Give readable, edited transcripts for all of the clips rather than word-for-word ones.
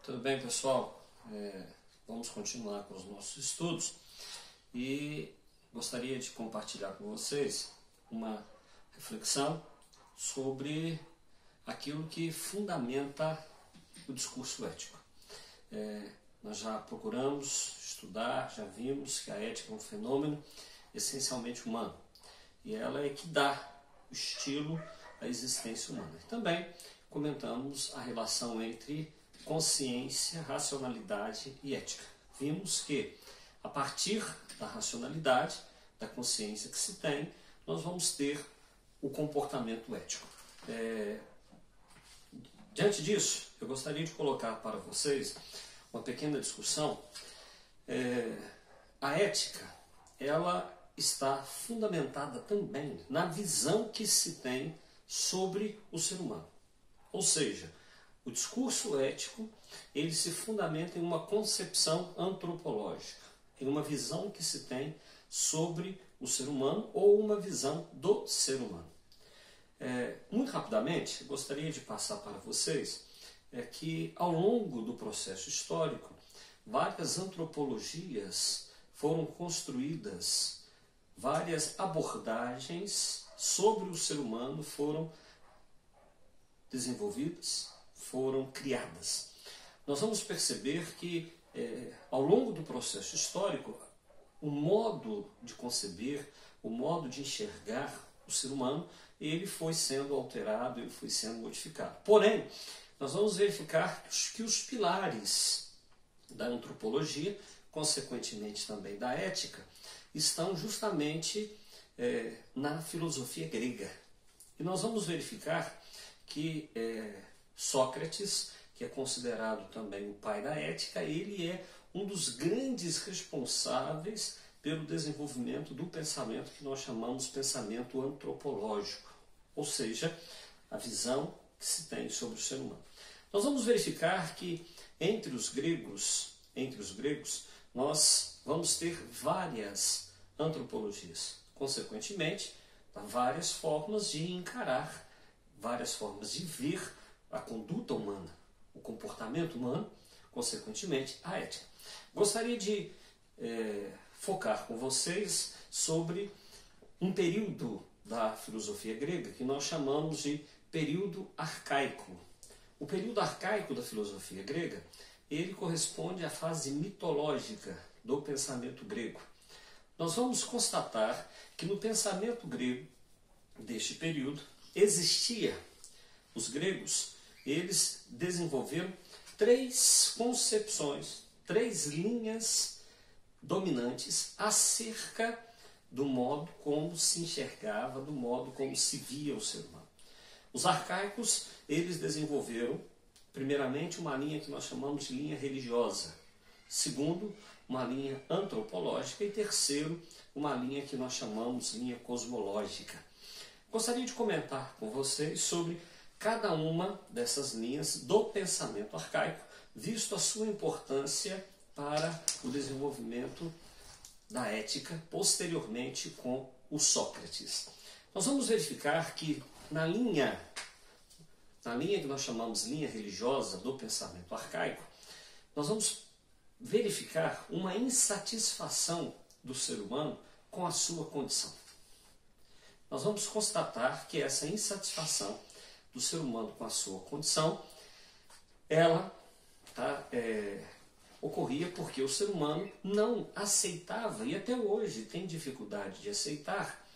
Tudo bem, pessoal? Vamos continuar com os nossos estudos e gostaria de compartilhar com vocês uma reflexão sobre aquilo que fundamenta o discurso ético. Nós já procuramos estudar, já vimos que a ética é um fenômeno essencialmente humano e ela é que dá o estilo à existência humana. Também comentamos a relação entre consciência, racionalidade e ética. Vimos que, a partir da racionalidade, da consciência que se tem, nós vamos ter o comportamento ético. Diante disso, eu gostaria de colocar para vocês uma pequena discussão. A ética, ela está fundamentada também na visão que se tem sobre o ser humano. Ou seja, o discurso ético, ele se fundamenta em uma concepção antropológica, em uma visão que se tem sobre o ser humano ou uma visão do ser humano. Muito rapidamente, gostaria de passar para vocês que ao longo do processo histórico, várias antropologias foram construídas, várias abordagens sobre o ser humano foram desenvolvidas, foram criadas. Nós vamos perceber que ao longo do processo histórico, o modo de conceber, o modo de enxergar o ser humano, ele foi sendo alterado, ele foi sendo modificado. Porém, nós vamos verificar que os pilares da antropologia, consequentemente também da ética, estão justamente na filosofia grega. E nós vamos verificar que Sócrates, que é considerado também o pai da ética, ele é um dos grandes responsáveis pelo desenvolvimento do pensamento que nós chamamos de pensamento antropológico, ou seja, a visão que se tem sobre o ser humano. Nós vamos verificar que entre os gregos, nós vamos ter várias antropologias. Consequentemente, várias formas de encarar, várias formas de ver a conduta humana, o comportamento humano, consequentemente, a ética. Gostaria de focar com vocês sobre um período da filosofia grega que nós chamamos de período arcaico. O período arcaico da filosofia grega, ele corresponde à fase mitológica do pensamento grego. Nós vamos constatar que no pensamento grego deste período existia, os gregos, eles desenvolveram três concepções, três linhas dominantes acerca do modo como se enxergava, do modo como se via o ser humano. Os arcaicos, eles desenvolveram, primeiramente, uma linha que nós chamamos de linha religiosa. Segundo, uma linha antropológica. E terceiro, uma linha que nós chamamos de linha cosmológica. Gostaria de comentar com vocês sobre cada uma dessas linhas do pensamento arcaico, visto a sua importância para o desenvolvimento da ética, posteriormente com o Sócrates. Nós vamos verificar que na linha que nós chamamos de linha religiosa do pensamento arcaico, nós vamos verificar uma insatisfação do ser humano com a sua condição. Nós vamos constatar que essa insatisfação do ser humano com a sua condição, ela ocorria porque o ser humano não aceitava, e até hoje tem dificuldade de aceitar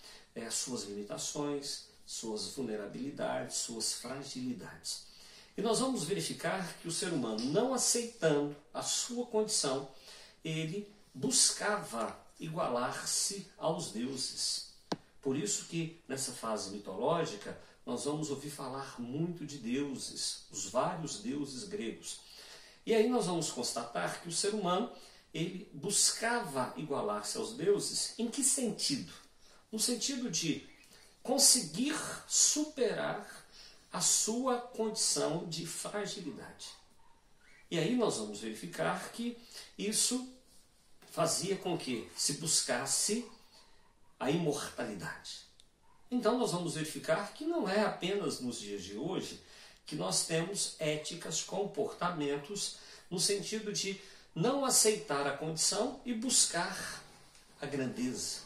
suas limitações, suas vulnerabilidades, suas fragilidades. E nós vamos verificar que o ser humano, não aceitando a sua condição, ele buscava igualar-se aos deuses. Por isso que nessa fase mitológica nós vamos ouvir falar muito de deuses, os vários deuses gregos. E aí nós vamos constatar que o ser humano, ele buscava igualar-se aos deuses em que sentido? No sentido de conseguir superar a sua condição de fragilidade. E aí nós vamos verificar que isso fazia com que se buscasse a imortalidade. Então nós vamos verificar que não é apenas nos dias de hoje que nós temos éticas, comportamentos no sentido de não aceitar a condição e buscar a grandeza,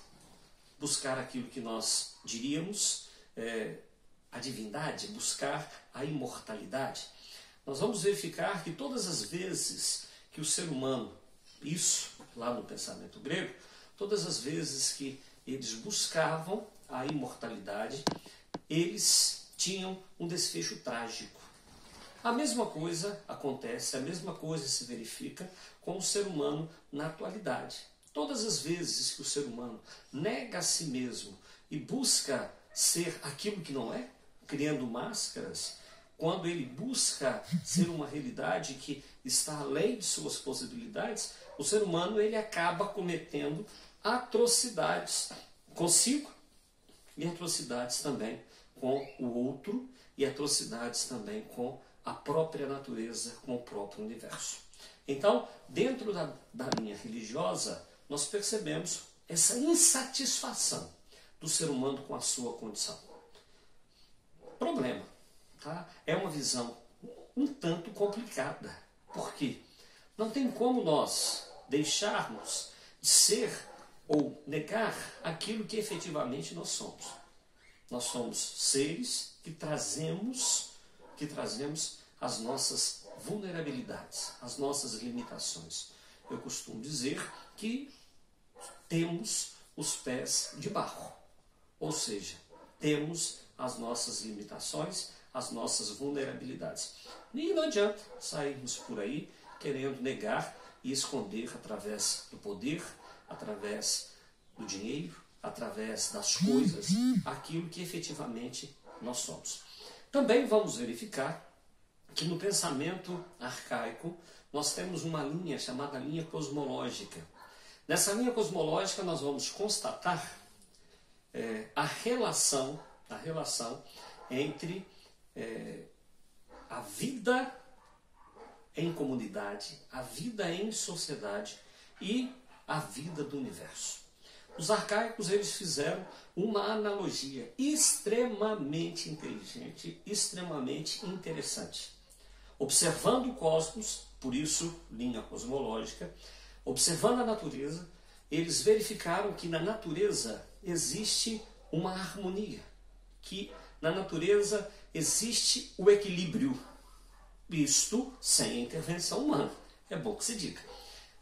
buscar aquilo que nós diríamos a divindade, buscar a imortalidade. Nós vamos verificar que todas as vezes que o ser humano, isso lá no pensamento grego, todas as vezes que eles buscavam a imortalidade, eles tinham um desfecho trágico. A mesma coisa acontece, a mesma coisa se verifica com o ser humano na atualidade. Todas as vezes que o ser humano nega a si mesmo e busca ser aquilo que não é, criando máscaras, quando ele busca ser uma realidade que está além de suas possibilidades, o ser humano ele acaba cometendo atrocidades consigo e atrocidades também com o outro e atrocidades também com a própria natureza, com o próprio universo. Então, dentro da linha religiosa, nós percebemos essa insatisfação do ser humano com a sua condição. Problema, tá? É uma visão um tanto complicada. Por quê? Não tem como nós deixarmos de ser ou negar aquilo que efetivamente nós somos. Nós somos seres que trazemos as nossas vulnerabilidades, as nossas limitações. Eu costumo dizer que temos os pés de barro, ou seja, temos as nossas limitações, as nossas vulnerabilidades. E não adianta sairmos por aí querendo negar e esconder através do poder, através do dinheiro, através das coisas, aquilo que efetivamente nós somos. Também vamos verificar que no pensamento arcaico nós temos uma linha chamada linha cosmológica. Nessa linha cosmológica nós vamos constatar a relação entre a vida em comunidade, a vida em sociedade e a vida do universo. Os arcaicos eles fizeram uma analogia extremamente inteligente, extremamente interessante. Observando o cosmos, por isso linha cosmológica, observando a natureza, eles verificaram que na natureza existe uma harmonia, que na natureza existe o equilíbrio, isto sem intervenção humana. É bom que se diga.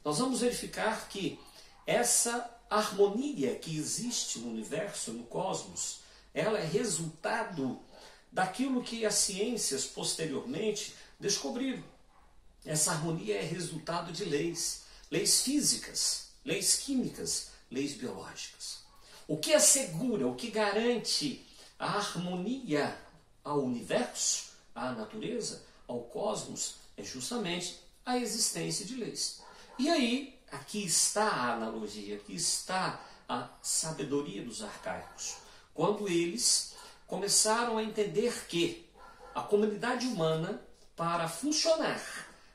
Nós vamos verificar que essa harmonia que existe no universo, no cosmos, ela é resultado daquilo que as ciências posteriormente descobriram. Essa harmonia é resultado de leis físicas, leis químicas, leis biológicas. O que assegura, o que garante a harmonia ao universo, à natureza, ao cosmos, é justamente a existência de leis. E aí, aqui está a analogia, aqui está a sabedoria dos arcaicos. Quando eles começaram a entender que a comunidade humana, para funcionar,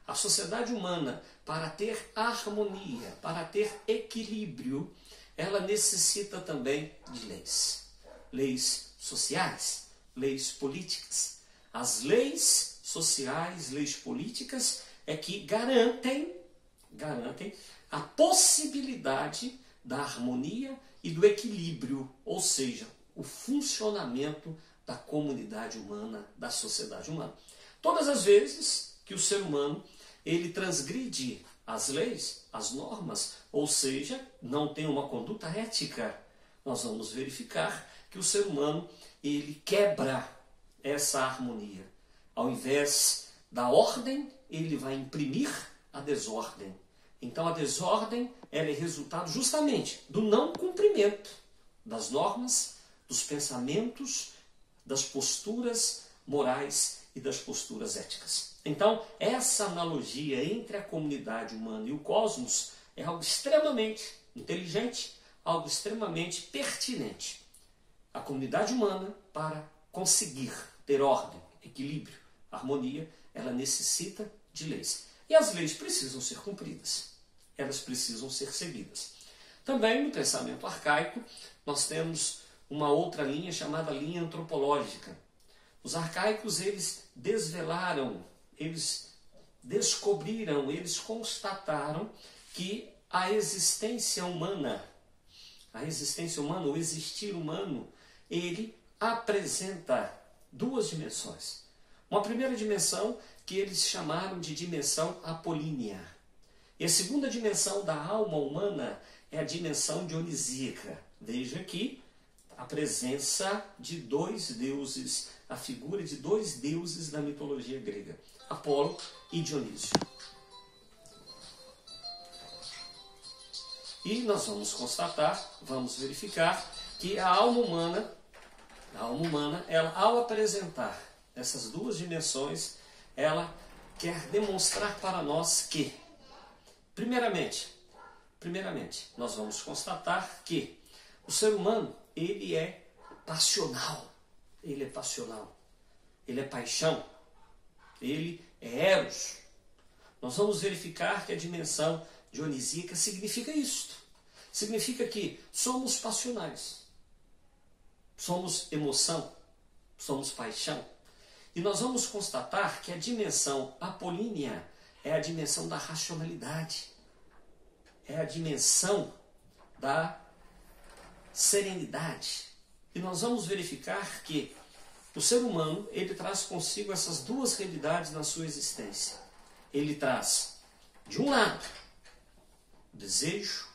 a sociedade humana, para ter harmonia, para ter equilíbrio, ela necessita também de leis. Leis sociais, leis políticas. As leis sociais, leis políticas é que garantem a possibilidade da harmonia e do equilíbrio, ou seja, o funcionamento da comunidade humana, da sociedade humana. Todas as vezes que o ser humano ele transgride as leis, as normas, ou seja, não tem uma conduta ética, nós vamos verificar que o ser humano ele quebra essa harmonia. Ao invés da ordem, ele vai imprimir a desordem. Então a desordem ela é resultado justamente do não cumprimento das normas, dos pensamentos, das posturas morais e das posturas éticas. Então essa analogia entre a comunidade humana e o cosmos é algo extremamente inteligente, algo extremamente pertinente. A comunidade humana, para conseguir ter ordem, equilíbrio, harmonia, ela necessita de leis. E as leis precisam ser cumpridas, elas precisam ser seguidas. Também no pensamento arcaico, nós temos uma outra linha chamada linha antropológica. Os arcaicos, eles desvelaram, eles descobriram, eles constataram que a existência humana, o existir humano, ele apresenta duas dimensões. Uma primeira dimensão que eles chamaram de dimensão apolínea. E a segunda dimensão da alma humana é a dimensão dionisíaca. Veja aqui a presença de dois deuses, a figura de dois deuses da mitologia grega, Apolo e Dionísio. E nós vamos constatar, vamos verificar que a alma humana, ela, ao apresentar essas duas dimensões, ela quer demonstrar para nós que, primeiramente, nós vamos constatar que o ser humano, ele é passional, ele é paixão, ele é eros. Nós vamos verificar que a dimensão dionisíaca significa isto. Significa que somos passionais, somos emoção, somos paixão. E nós vamos constatar que a dimensão apolínea é a dimensão da racionalidade, é a dimensão da serenidade. E nós vamos verificar que o ser humano, ele traz consigo essas duas realidades na sua existência. Ele traz, de um lado, o desejo,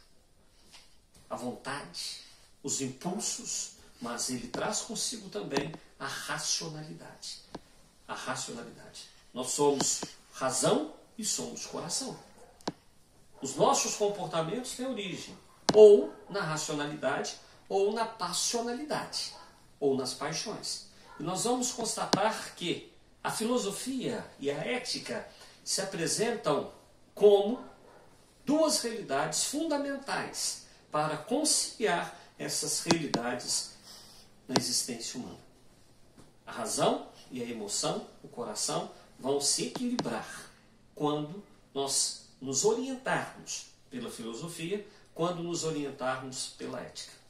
a vontade, os impulsos, mas ele traz consigo também a racionalidade. A racionalidade. Nós somos razão e somos coração. Os nossos comportamentos têm origem ou na racionalidade, ou na passionalidade, ou nas paixões. E nós vamos constatar que a filosofia e a ética se apresentam como duas realidades fundamentais para conciliar essas realidades na existência humana. A razão e a emoção, o coração, vão se equilibrar quando nós nos orientarmos pela filosofia, quando nos orientarmos pela ética.